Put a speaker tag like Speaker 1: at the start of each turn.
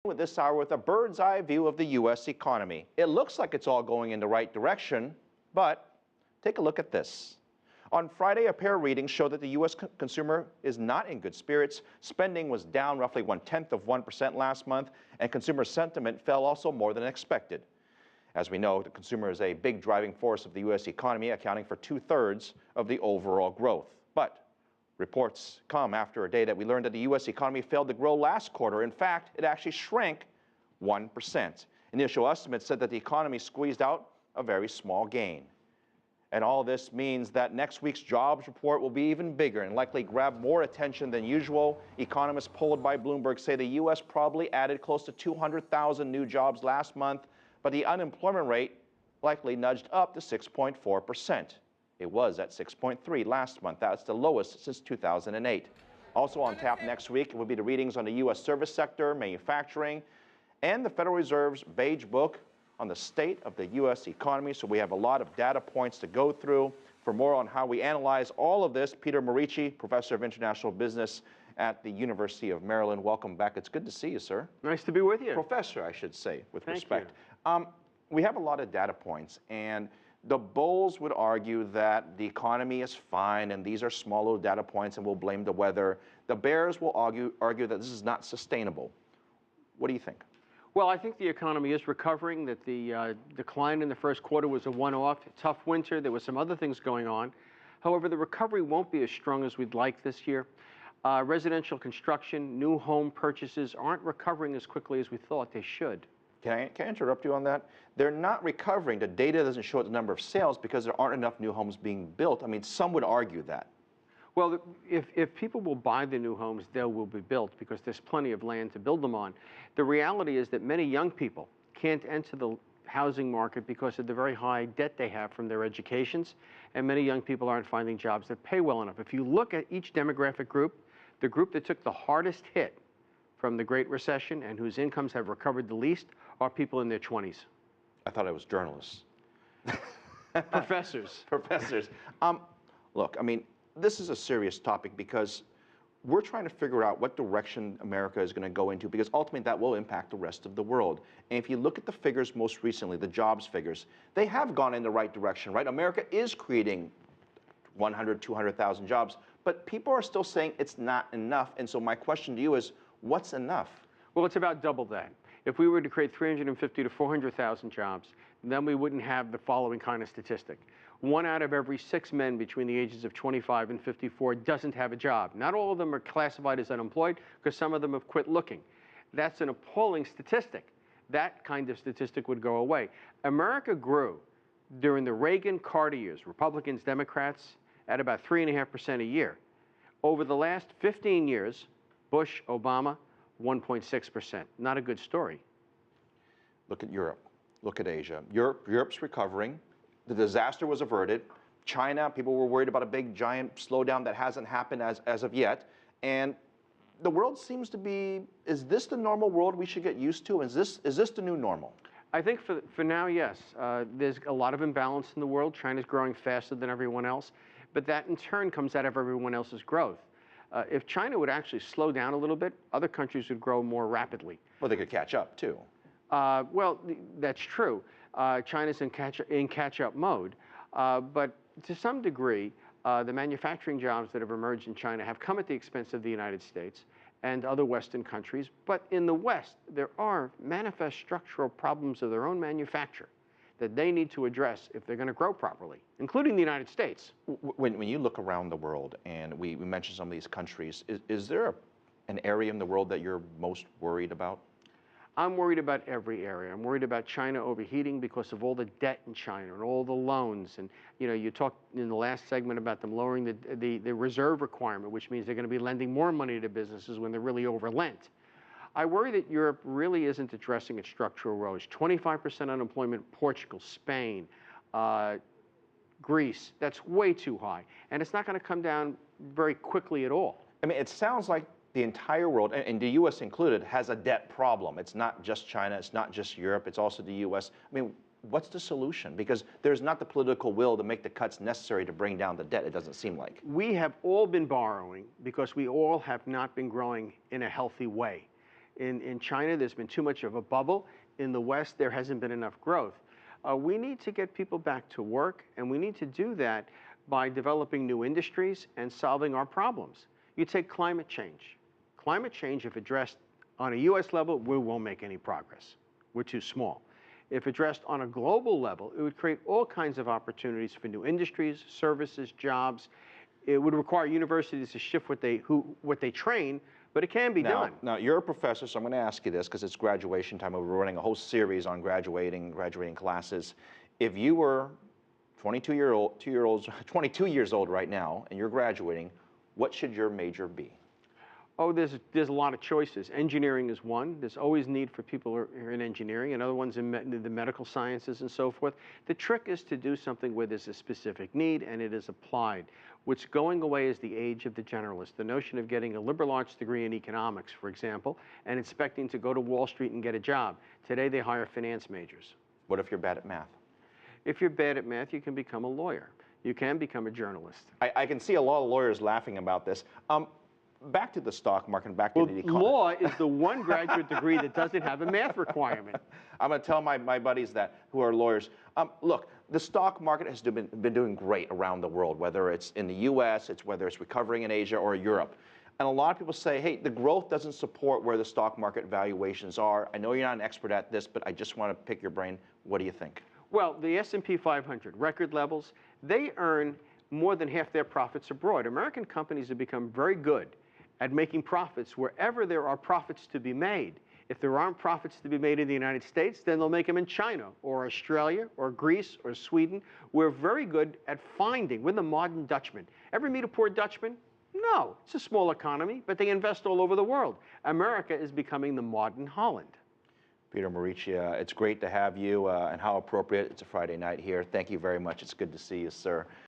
Speaker 1: With this hour with a bird's eye view of the U.S. economy. It looks like it's all going in the right direction, but take a look at this. On Friday, a pair of readings show that the U.S. consumer is not in good spirits. Spending was down roughly 0.1% last month, and consumer sentiment fell also more than expected. As we know, the consumer is a big driving force of the U.S. economy, accounting for 2/3 of the overall growth. But reports come after a day that we learned that the U.S. economy failed to grow last quarter. In fact, it actually shrank 1%. Initial estimates said that the economy squeezed out a very small gain. And all this means that next week's jobs report will be even bigger and likely grab more attention than usual. Economists polled by Bloomberg say the U.S. probably added close to 200,000 new jobs last month, but the unemployment rate likely nudged up to 6.4%. It was at 6.3 last month. That's the lowest since 2008. Also on tap next week will be the readings on the U.S. service sector, manufacturing, and the Federal Reserve's Beige Book on the state of the U.S. economy. So we have a lot of data points to go through. For more on how we analyze all of this, Peter Morici, professor of international business at the University of Maryland. Welcome back. It's good to see you, sir.
Speaker 2: Nice to be with you.
Speaker 1: Professor, I should say, with
Speaker 2: Thank
Speaker 1: respect.
Speaker 2: you.
Speaker 1: We have a lot of data points, and the bulls would argue that the economy is fine, and these are small little data points, and we'll blame the weather. The bears will argue that this is not sustainable. What do you think?
Speaker 2: Well, I think the economy is recovering, that the decline in the first quarter was a one-off. Tough winter. There were some other things going on. However, the recovery won't be as strong as we'd like this year. Residential construction, new home purchases aren't recovering as quickly as we thought they should.
Speaker 1: Can I interrupt you on that? They're not recovering. The data doesn't show the number of sales because there aren't enough new homes being built. I mean, some would argue that.
Speaker 2: Well, if people will buy the new homes, they will be built because there's plenty of land to build them on. The reality is that many young people can't enter the housing market because of the very high debt they have from their educations, and many young people aren't finding jobs that pay well enough. If you look at each demographic group, the group that took the hardest hit from the Great Recession and whose incomes have recovered the least are people in their 20s.
Speaker 1: I thought it was journalists.
Speaker 2: Professors.
Speaker 1: Professors. Look, I mean, this is a serious topic because we're trying to figure out what direction America is going to go into, because ultimately that will impact the rest of the world. And if you look at the figures most recently, the jobs figures, they have gone in the right direction, right? America is creating 100, 200,000 jobs, but people are still saying it's not enough. And so my question to you is, what's enough?
Speaker 2: Well, it's about double that. If we were to create 350 to 400,000 jobs, then we wouldn't have the following kind of statistic. 1 out of every 6 men between the ages of 25 and 54 doesn't have a job. Not all of them are classified as unemployed because some of them have quit looking. That's an appalling statistic. That kind of statistic would go away. America grew during the Reagan-Carter years, Republicans, Democrats, at about 3.5% a year. Over the last 15 years, Bush, Obama, 1.6%. Not a good story.
Speaker 1: Look at Europe. Look at Asia. Europe's recovering. The disaster was averted. China, people were worried about a big, giant slowdown that hasn't happened as of yet. And the world seems to be, is this the normal world we should get used to? Is this the new normal?
Speaker 2: I think for now, yes. There's a lot of imbalance in the world. China's growing faster than everyone else. But that, in turn, comes out of everyone else's growth. If China would actually slow down a little bit, other countries would grow more rapidly.
Speaker 1: Well, they could catch up, too.
Speaker 2: Well, that's true. China's in catch-up mode. But to some degree, the manufacturing jobs that have emerged in China have come at the expense of the United States and other Western countries. But in the West, there are manifest structural problems of their own manufacture that they need to address if they're going to grow properly, including the United States.
Speaker 1: When you look around the world, and we mentioned some of these countries, is there an area in the world that you're most worried about?
Speaker 2: I'm worried about every area. I'm worried about China overheating because of all the debt in China and all the loans. And you talked in the last segment about them lowering the reserve requirement, which means they're going to be lending more money to businesses when they're really overlent. I worry that Europe really isn't addressing its structural woes. 25% unemployment, Portugal, Spain, Greece, that's way too high. And it's not going to come down very quickly at all.
Speaker 1: I mean, it sounds like the entire world, and the U.S. included, has a debt problem. It's not just China, it's not just Europe, it's also the U.S. I mean, what's the solution? Because there's not the political will to make the cuts necessary to bring down the debt, it doesn't seem like.
Speaker 2: We have all been borrowing because we all have not been growing in a healthy way. In China, there's been too much of a bubble. In the West, there hasn't been enough growth. We need to get people back to work, and we need to do that by developing new industries and solving our problems. You take climate change. Climate change, if addressed on a U.S. level, we won't make any progress. We're too small. If addressed on a global level, it would create all kinds of opportunities for new industries, services, jobs. It would require universities to shift what they train, but it can be done.
Speaker 1: Now, you're a professor, so I'm going to ask you this because it's graduation time. We're running a whole series on graduating classes. If you were 22 years old right now, and you're graduating, what should your major be?
Speaker 2: Oh, there's a lot of choices. Engineering is one. There's always need for people who are in engineering, and other ones in the medical sciences and so forth. The trick is to do something where there's a specific need and it is applied. What's going away is the age of the generalist. The notion of getting a liberal arts degree in economics, for example, and expecting to go to Wall Street and get a job. Today they hire finance majors.
Speaker 1: What if you're bad at math?
Speaker 2: If you're bad at math, you can become a lawyer. You can become a journalist.
Speaker 1: I can see a lot of lawyers laughing about this. Back to the stock market, back to the economy.
Speaker 2: Law is the one graduate degree that doesn't have a math requirement.
Speaker 1: I'm going to tell my buddies that who are lawyers. Look, the stock market has been doing great around the world, whether it's in the U.S., whether it's recovering in Asia or Europe. And a lot of people say, hey, the growth doesn't support where the stock market valuations are. I know you're not an expert at this, but I just want to pick your brain. What do you think?
Speaker 2: Well, the S&P 500, record levels, they earn more than half their profits abroad. American companies have become very good at making profits wherever there are profits to be made. If there aren't profits to be made in the United States, then they'll make them in China or Australia or Greece or Sweden. We're very good at finding. We're the modern Dutchman. Ever meet a poor Dutchman? No. It's a small economy, but they invest all over the world. America is becoming the modern Holland.
Speaker 1: Peter Morici, it's great to have you, and how appropriate. It's a Friday night here. Thank you very much. It's good to see you, sir.